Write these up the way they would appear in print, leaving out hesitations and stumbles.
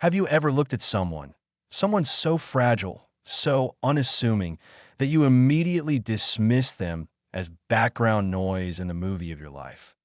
Have you ever looked at someone so fragile, so unassuming, that you immediately dismiss them as background noise in the movie of your life,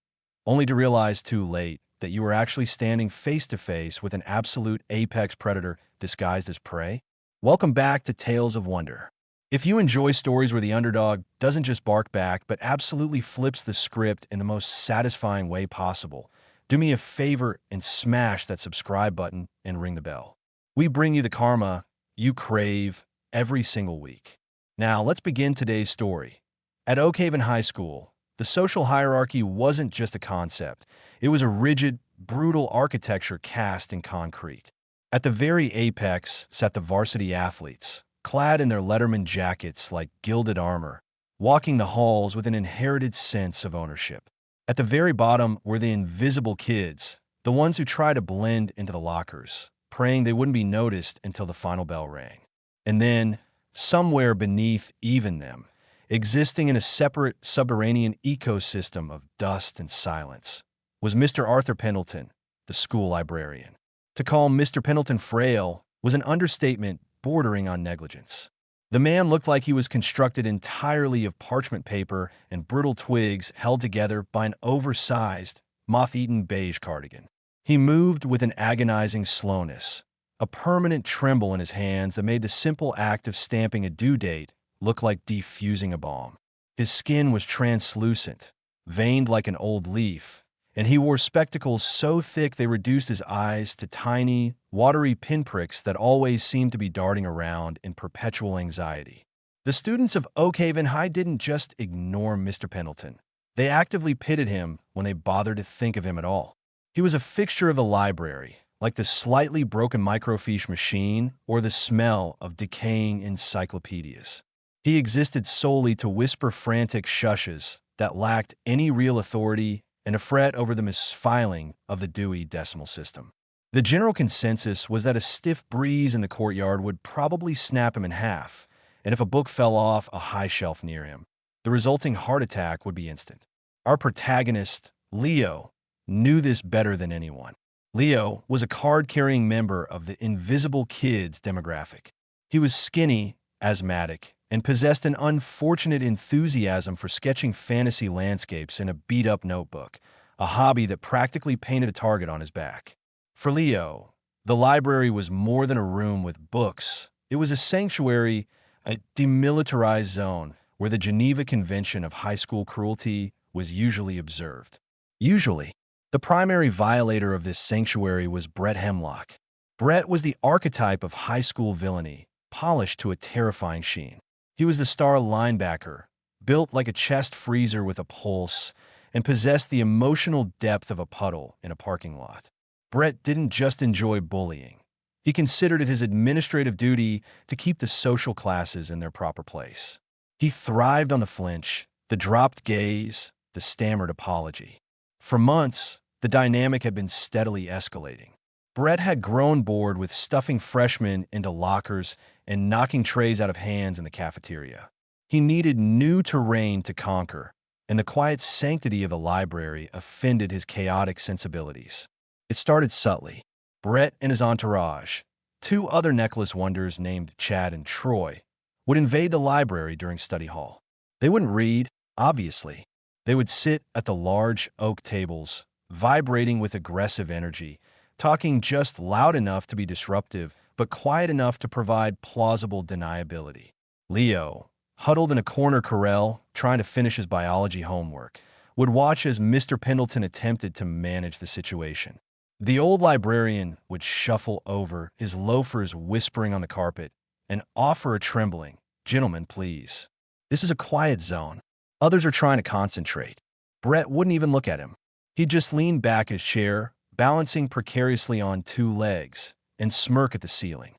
only to realize too late that you were actually standing face to face with an absolute apex predator disguised as prey? Welcome back to Tales of Wonder. If you enjoy stories where the underdog doesn't just bark back, but absolutely flips the script in the most satisfying way possible, do me a favor and smash that subscribe button and ring the bell. We bring you the karma you crave every single week. Now, let's begin today's story. At Oakhaven High School, the social hierarchy wasn't just a concept. It was a rigid, brutal architecture cast in concrete. At the very apex sat the varsity athletes, clad in their Letterman jackets like gilded armor, walking the halls with an inherited sense of ownership. At the very bottom were the invisible kids, the ones who tried to blend into the lockers, praying they wouldn't be noticed until the final bell rang. And then, somewhere beneath even them, existing in a separate subterranean ecosystem of dust and silence, was Mr. Arthur Pendelton, the school librarian. To call Mr. Pendelton frail was an understatement bordering on negligence. The man looked like he was constructed entirely of parchment paper and brittle twigs held together by an oversized, moth-eaten beige cardigan. He moved with an agonizing slowness, a permanent tremble in his hands that made the simple act of stamping a due date look like defusing a bomb. His skin was translucent, veined like an old leaf, and he wore spectacles so thick they reduced his eyes to tiny, watery pinpricks that always seemed to be darting around in perpetual anxiety. The students of Oakhaven High didn't just ignore Mr. Pendelton. They actively pitied him when they bothered to think of him at all. He was a fixture of the library, like the slightly broken microfiche machine or the smell of decaying encyclopedias. He existed solely to whisper frantic shushes that lacked any real authority and a fret over the misfiling of the Dewey Decimal System. The general consensus was that a stiff breeze in the courtyard would probably snap him in half, and if a book fell off a high shelf near him, the resulting heart attack would be instant. Our protagonist, Leo, knew this better than anyone. Leo was a card-carrying member of the invisible kids demographic. He was skinny, asthmatic, and possessed an unfortunate enthusiasm for sketching fantasy landscapes in a beat-up notebook, a hobby that practically painted a target on his back. For Leo, the library was more than a room with books. It was a sanctuary, a demilitarized zone where the Geneva Convention of high school cruelty was usually observed. Usually, the primary violator of this sanctuary was Brett Hemlock. Brett was the archetype of high school villainy, polished to a terrifying sheen. He was the star linebacker, built like a chest freezer with a pulse, and possessed the emotional depth of a puddle in a parking lot. Brett didn't just enjoy bullying. He considered it his administrative duty to keep the social classes in their proper place. He thrived on the flinch, the dropped gaze, the stammered apology. For months, the dynamic had been steadily escalating. Brett had grown bored with stuffing freshmen into lockers and knocking trays out of hands in the cafeteria. He needed new terrain to conquer, and the quiet sanctity of the library offended his chaotic sensibilities. It started subtly. Brett and his entourage, two other necklace wonders named Chad and Troy, would invade the library during study hall. They wouldn't read, obviously. They would sit at the large oak tables, vibrating with aggressive energy, talking just loud enough to be disruptive, but quiet enough to provide plausible deniability. Leo, huddled in a corner corral, trying to finish his biology homework, would watch as Mr. Pendelton attempted to manage the situation. The old librarian would shuffle over, his loafers whispering on the carpet, and offer a trembling, "Gentlemen, please. This is a quiet zone. Others are trying to concentrate." Brett wouldn't even look at him. He'd just lean back in his chair, balancing precariously on two legs, and smirk at the ceiling.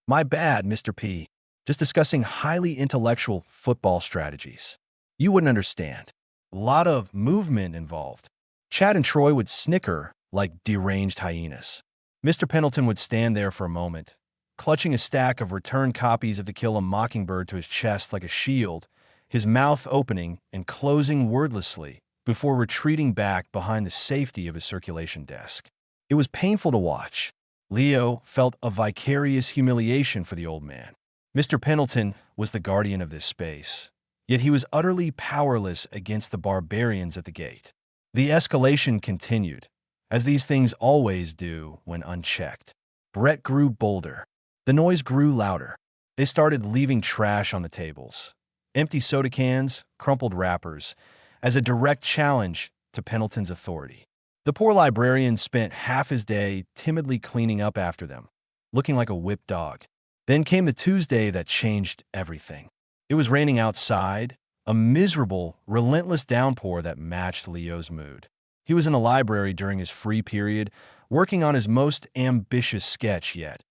"My bad, Mr. P. Just discussing highly intellectual football strategies. You wouldn't understand. A lot of movement involved." Chad and Troy would snicker like deranged hyenas. Mr. Pendleton would stand there for a moment, clutching a stack of returned copies of To Kill a Mockingbird to his chest like a shield, his mouth opening and closing wordlessly before retreating back behind the safety of his circulation desk. It was painful to watch. Leo felt a vicarious humiliation for the old man. Mr. Pendleton was the guardian of this space, yet he was utterly powerless against the barbarians at the gate. The escalation continued, as these things always do when unchecked. Brett grew bolder. The noise grew louder. They started leaving trash on the tables, empty soda cans, crumpled wrappers, as a direct challenge to Pendleton's authority. The poor librarian spent half his day timidly cleaning up after them, looking like a whipped dog. Then came the Tuesday that changed everything. It was raining outside, a miserable, relentless downpour that matched Leo's mood. He was in the library during his free period, working on his most ambitious sketch yet,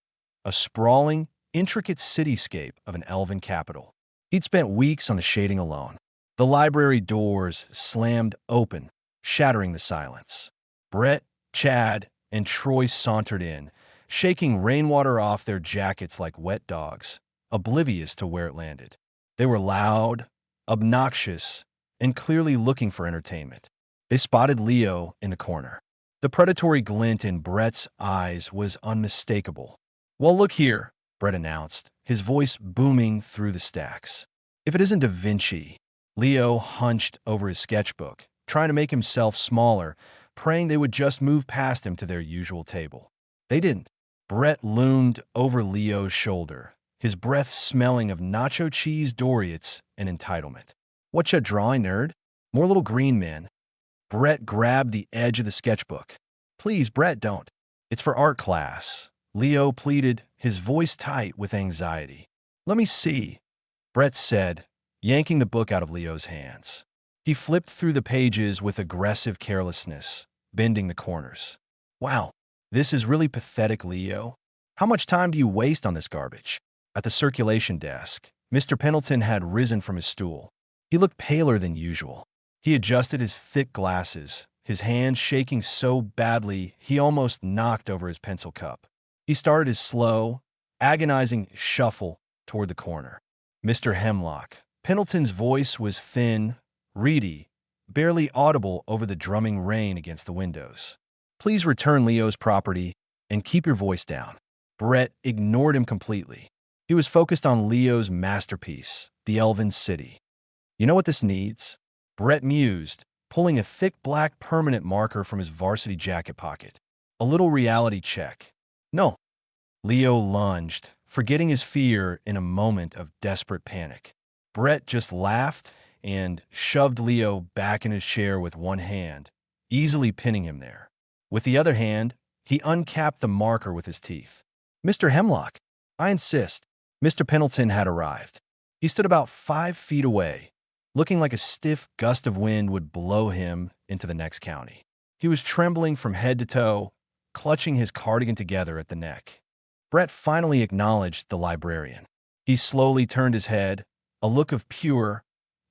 a sprawling, intricate cityscape of an elven capital. He'd spent weeks on the shading alone. The library doors slammed open, shattering the silence. Brett, Chad, and Troy sauntered in, shaking rainwater off their jackets like wet dogs, oblivious to where it landed. They were loud, obnoxious, and clearly looking for entertainment. They spotted Leo in the corner. The predatory glint in Brett's eyes was unmistakable. "Well, look here," Brett announced, his voice booming through the stacks. "If it isn't Da Vinci." Leo hunched over his sketchbook, trying to make himself smaller, praying they would just move past him to their usual table. They didn't. Brett loomed over Leo's shoulder, his breath smelling of nacho cheese, Doritos, and entitlement. "What ya drawing, nerd? More little green men." Brett grabbed the edge of the sketchbook. "Please, Brett, don't. It's for art class," Leo pleaded, his voice tight with anxiety. "Let me see," Brett said, yanking the book out of Leo's hands. He flipped through the pages with aggressive carelessness, bending the corners. "Wow, this is really pathetic, Leo. How much time do you waste on this garbage?" At the circulation desk, Mr. Pendleton had risen from his stool. He looked paler than usual. He adjusted his thick glasses, his hand shaking so badly he almost knocked over his pencil cup. He started his slow, agonizing shuffle toward the corner. "Mr. Hemlock." Pendleton's voice was thin, reedy, barely audible over the drumming rain against the windows. "Please return Leo's property and keep your voice down." Brett ignored him completely. He was focused on Leo's masterpiece, the Elven City. "You know what this needs?" Brett mused, pulling a thick black permanent marker from his varsity jacket pocket. "A little reality check." "No." Leo lunged, forgetting his fear in a moment of desperate panic. Brett just laughed and shoved Leo back in his chair with one hand, easily pinning him there. With the other hand, he uncapped the marker with his teeth. "Mr. Hemlock, I insist." Mr. Pendleton had arrived. He stood about 5 feet away, looking like a stiff gust of wind would blow him into the next county. He was trembling from head to toe, clutching his cardigan together at the neck. Brett finally acknowledged the librarian. He slowly turned his head, a look of pure,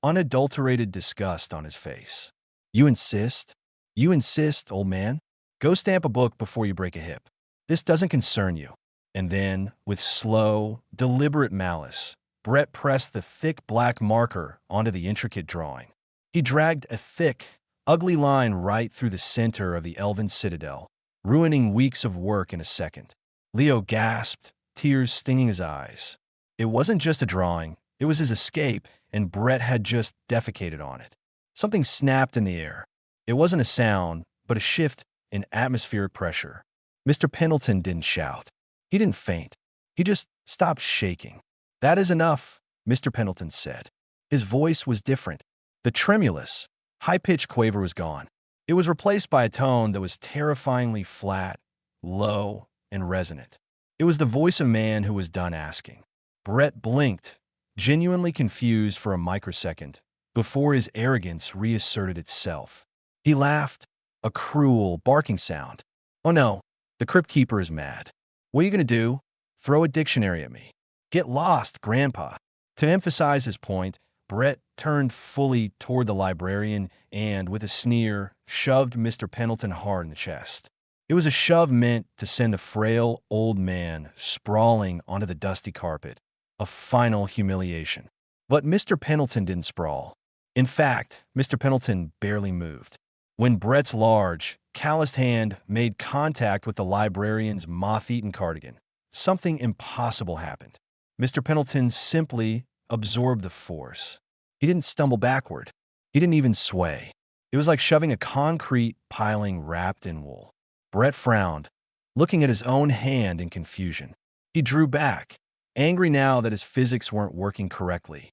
unadulterated disgust on his face. "You insist? You insist, old man? Go stamp a book before you break a hip. This doesn't concern you." And then, with slow, deliberate malice, Brett pressed the thick black marker onto the intricate drawing. He dragged a thick, ugly line right through the center of the elven citadel, ruining weeks of work in a second. Leo gasped, tears stinging his eyes. It wasn't just a drawing, it was his escape, and Brett had just defecated on it. Something snapped in the air. It wasn't a sound, but a shift in atmospheric pressure. Mr. Pendleton didn't shout. He didn't faint. He just stopped shaking. "That is enough," Mr. Pendleton said. His voice was different. The tremulous, high-pitched quaver was gone. It was replaced by a tone that was terrifyingly flat, low, and resonant. It was the voice of a man who was done asking. Brett blinked, genuinely confused for a microsecond, before his arrogance reasserted itself. He laughed, a cruel, barking sound. "Oh no, the crypt keeper is mad. What are you going to do? Throw a dictionary at me? Get lost, Grandpa." To emphasize his point, Brett turned fully toward the librarian and, with a sneer, shoved Mr. Pendleton hard in the chest. It was a shove meant to send the frail old man sprawling onto the dusty carpet, a final humiliation. But Mr. Pendleton didn't sprawl. In fact, Mr. Pendleton barely moved. when Brett's large, calloused hand made contact with the librarian's moth-eaten cardigan, something impossible happened. Mr. Pendleton simply absorbed the force. He didn't stumble backward. He didn't even sway. It was like shoving a concrete piling wrapped in wool. Brett frowned, looking at his own hand in confusion. He drew back, angry now that his physics weren't working correctly.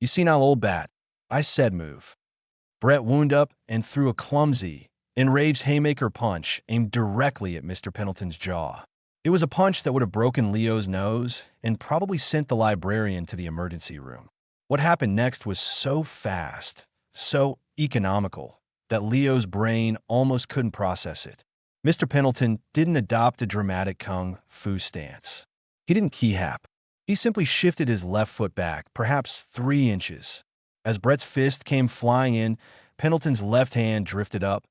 "You see now, old bat, I said move." Brett wound up and threw a clumsy, enraged haymaker punch aimed directly at Mr. Pendleton's jaw. It was a punch that would have broken Leo's nose and probably sent the librarian to the emergency room. What happened next was so fast, so economical, that Leo's brain almost couldn't process it. Mr. Pendleton didn't adopt a dramatic kung fu stance. He didn't keyhap. He simply shifted his left foot back, perhaps 3 inches. As Brett's fist came flying in, Pendleton's left hand drifted up,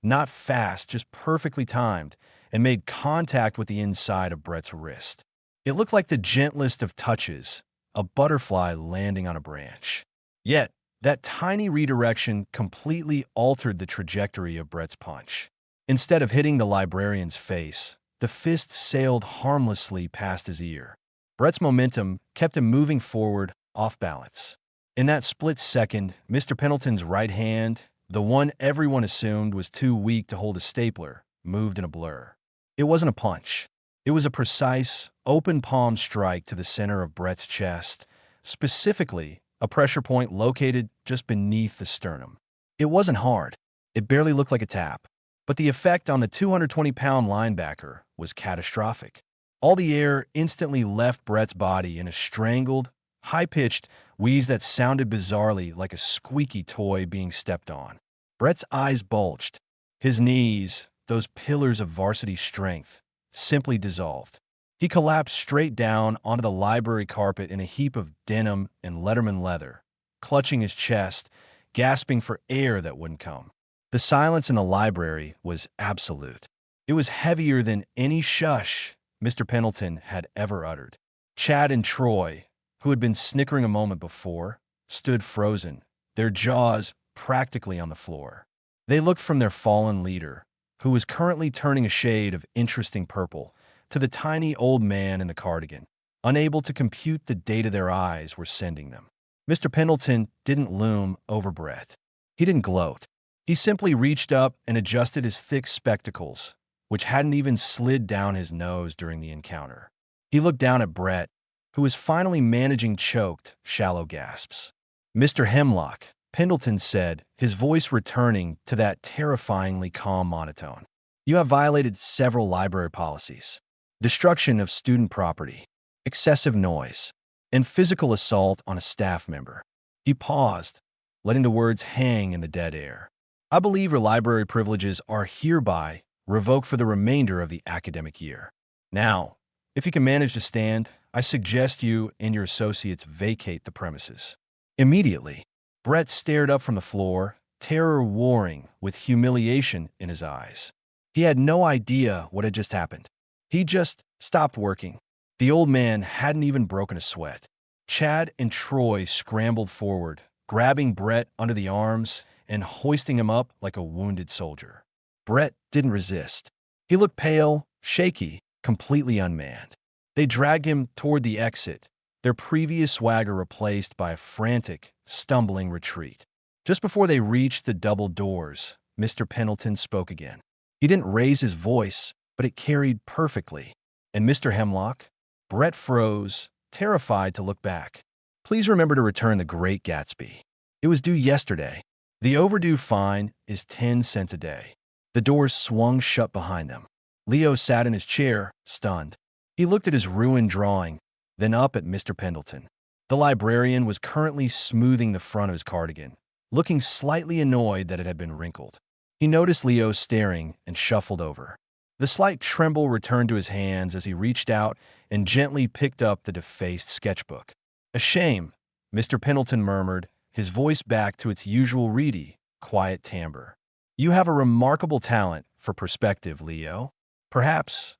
not fast, just perfectly timed, and made contact with the inside of Brett's wrist. It looked like the gentlest of touches, a butterfly landing on a branch. Yet, that tiny redirection completely altered the trajectory of Brett's punch. Instead of hitting the librarian's face, the fist sailed harmlessly past his ear. Brett's momentum kept him moving forward, off balance. In that split second, Mr. Pendleton's right hand, the one everyone assumed was too weak to hold a stapler, moved in a blur. It wasn't a punch. It was a precise, open palm strike to the center of Brett's chest, specifically a pressure point located just beneath the sternum. It wasn't hard. It barely looked like a tap. But the effect on the 220-pound linebacker was catastrophic. All the air instantly left Brett's body in a strangled, high-pitched wheeze that sounded bizarrely like a squeaky toy being stepped on. Brett's eyes bulged. His knees, those pillars of varsity strength, simply dissolved. He collapsed straight down onto the library carpet in a heap of denim and Letterman leather, clutching his chest, gasping for air that wouldn't come. The silence in the library was absolute. It was heavier than any shush Mr. Pendleton had ever uttered. Chad and Troy, who had been snickering a moment before, stood frozen, their jaws practically on the floor. They looked from their fallen leader, who was currently turning a shade of interesting purple, to the tiny old man in the cardigan, unable to compute the data their eyes were sending them. Mr. Pendleton didn't loom over Brett. He didn't gloat. He simply reached up and adjusted his thick spectacles, which hadn't even slid down his nose during the encounter. He looked down at Brett, who was finally managing choked, shallow gasps. "Mr. Hemlock," Pendleton said, his voice returning to that terrifyingly calm monotone. "You have violated several library policies. Destruction of student property, excessive noise, and physical assault on a staff member." He paused, letting the words hang in the dead air. "I believe your library privileges are hereby revoked for the remainder of the academic year. Now, if you can manage to stand, I suggest you and your associates vacate the premises." Immediately, Brett stared up from the floor, terror warring with humiliation in his eyes. He had no idea what had just happened. He just stopped working. The old man hadn't even broken a sweat. Chad and Troy scrambled forward, grabbing Brett under the arms and hoisting him up like a wounded soldier. Brett didn't resist. He looked pale, shaky, completely unmanned. They dragged him toward the exit, their previous swagger replaced by a frantic, stumbling retreat. Just before they reached the double doors, Mr. Pendleton spoke again. He didn't raise his voice, but it carried perfectly. "And Mr. Hemlock?" Brett froze, terrified to look back. "Please remember to return the Great Gatsby. It was due yesterday. The overdue fine is 10 cents a day." The doors swung shut behind them. Leo sat in his chair, stunned. He looked at his ruined drawing, then up at Mr. Pendleton. The librarian was currently smoothing the front of his cardigan, looking slightly annoyed that it had been wrinkled. He noticed Leo staring and shuffled over. The slight tremble returned to his hands as he reached out and gently picked up the defaced sketchbook. "A shame," Mr. Pendleton murmured, his voice back to its usual reedy, quiet timbre. "You have a remarkable talent for perspective, Leo. Perhaps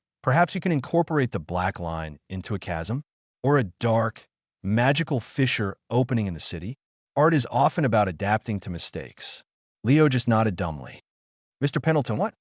you can incorporate the black line into a chasm, or a dark, magical fissure opening in the city. Art is often about adapting to mistakes." Leo just nodded dumbly. Mr. Pendleton, what?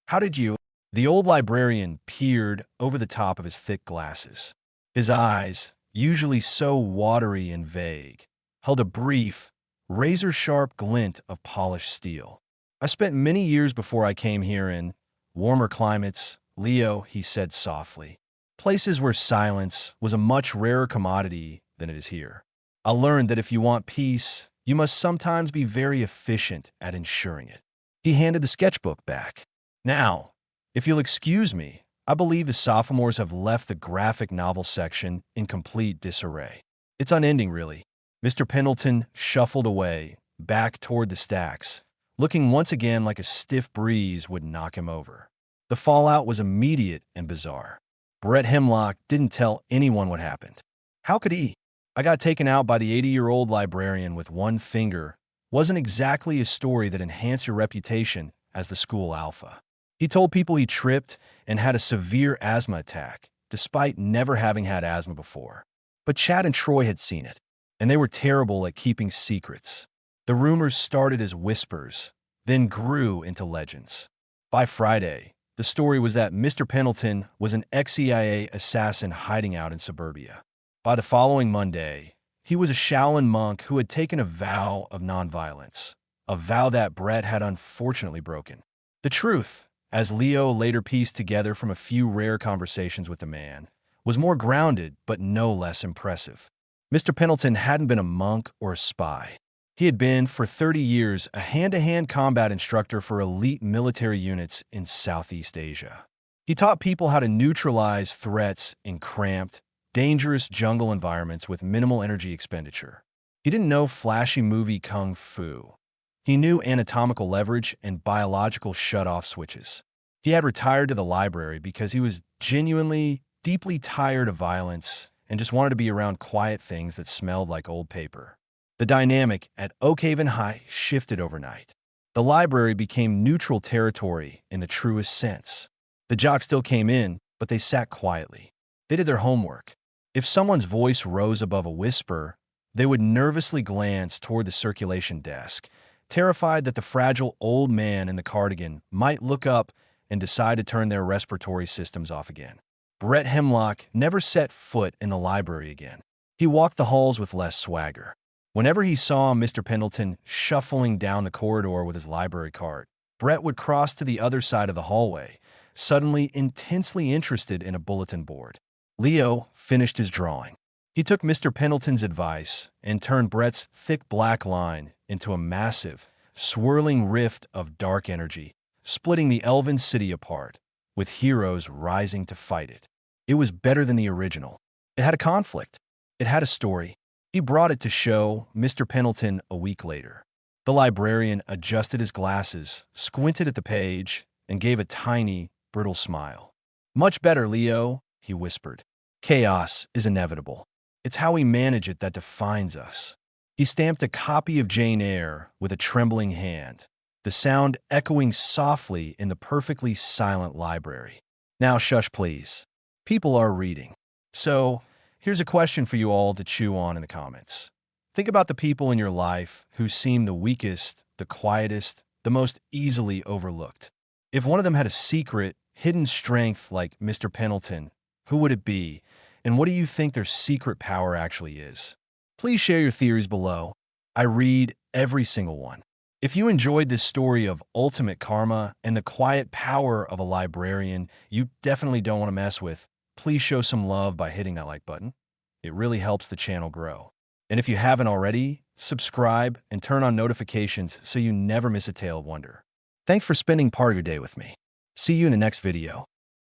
How did you? The old librarian peered over the top of his thick glasses. His eyes, usually so watery and vague, held a brief, razor-sharp glint of polished steel. I spent many years before I came here in warmer climates, Leo, he said softly. Places where silence was a much rarer commodity than it is here. I learned that if you want peace, you must sometimes be very efficient at ensuring it. He handed the sketchbook back. Now, if you'll excuse me, I believe the sophomores have left the graphic novel section in complete disarray. It's unending, really. Mr. Pendleton shuffled away, back toward the stacks, looking once again like a stiff breeze would knock him over. The fallout was immediate and bizarre. Brett Hemlock didn't tell anyone what happened. How could he? I got taken out by the 80-year-old librarian with one finger wasn't exactly a story that enhanced your reputation as the school alpha. He told people he tripped and had a severe asthma attack, despite never having had asthma before. But Chad and Troy had seen it, and they were terrible at keeping secrets. The rumors started as whispers, then grew into legends. By Friday, the story was that Mr. Pendleton was an ex-CIA assassin hiding out in suburbia. By the following Monday, he was a Shaolin monk who had taken a vow of nonviolence, a vow that Brett had unfortunately broken. The truth, as Leo later pieced together from a few rare conversations with the man, was more grounded but no less impressive. Mr. Pendleton hadn't been a monk or a spy. He had been, for 30 years, a hand-to-hand combat instructor for elite military units in Southeast Asia. He taught people how to neutralize threats in cramped, dangerous jungle environments with minimal energy expenditure. He didn't know flashy movie kung fu. He knew anatomical leverage and biological shut-off switches. He had retired to the library because he was genuinely, deeply tired of violence and just wanted to be around quiet things that smelled like old paper. The dynamic at Oakhaven High shifted overnight. The library became neutral territory in the truest sense. The jocks still came in, but they sat quietly. They did their homework. If someone's voice rose above a whisper, they would nervously glance toward the circulation desk, terrified that the fragile old man in the cardigan might look up and decide to turn their respiratory systems off again. Brett Hemlock never set foot in the library again. He walked the halls with less swagger. Whenever he saw Mr. Pendleton shuffling down the corridor with his library cart, Brett would cross to the other side of the hallway, suddenly intensely interested in a bulletin board. Leo finished his drawing. He took Mr. Pendleton's advice and turned Brett's thick black line into a massive, swirling rift of dark energy, splitting the elven city apart, with heroes rising to fight it. It was better than the original. It had a conflict. It had a story. He brought it to show Mr. Pendleton a week later. The librarian adjusted his glasses, squinted at the page, and gave a tiny, brittle smile. "Much better, Leo," he whispered. "Chaos is inevitable. It's how we manage it that defines us." He stamped a copy of Jane Eyre with a trembling hand, the sound echoing softly in the perfectly silent library. "Now shush, please. People are reading." So, here's a question for you all to chew on in the comments. Think about the people in your life who seem the weakest, the quietest, the most easily overlooked. If one of them had a secret, hidden strength like Mr. Pendleton, who would it be? And what do you think their secret power actually is? Please share your theories below. I read every single one. If you enjoyed this story of ultimate karma and the quiet power of a librarian you definitely don't want to mess with, please show some love by hitting that like button. It really helps the channel grow. And if you haven't already, subscribe and turn on notifications so you never miss a tale of wonder. Thanks for spending part of your day with me. See you in the next video.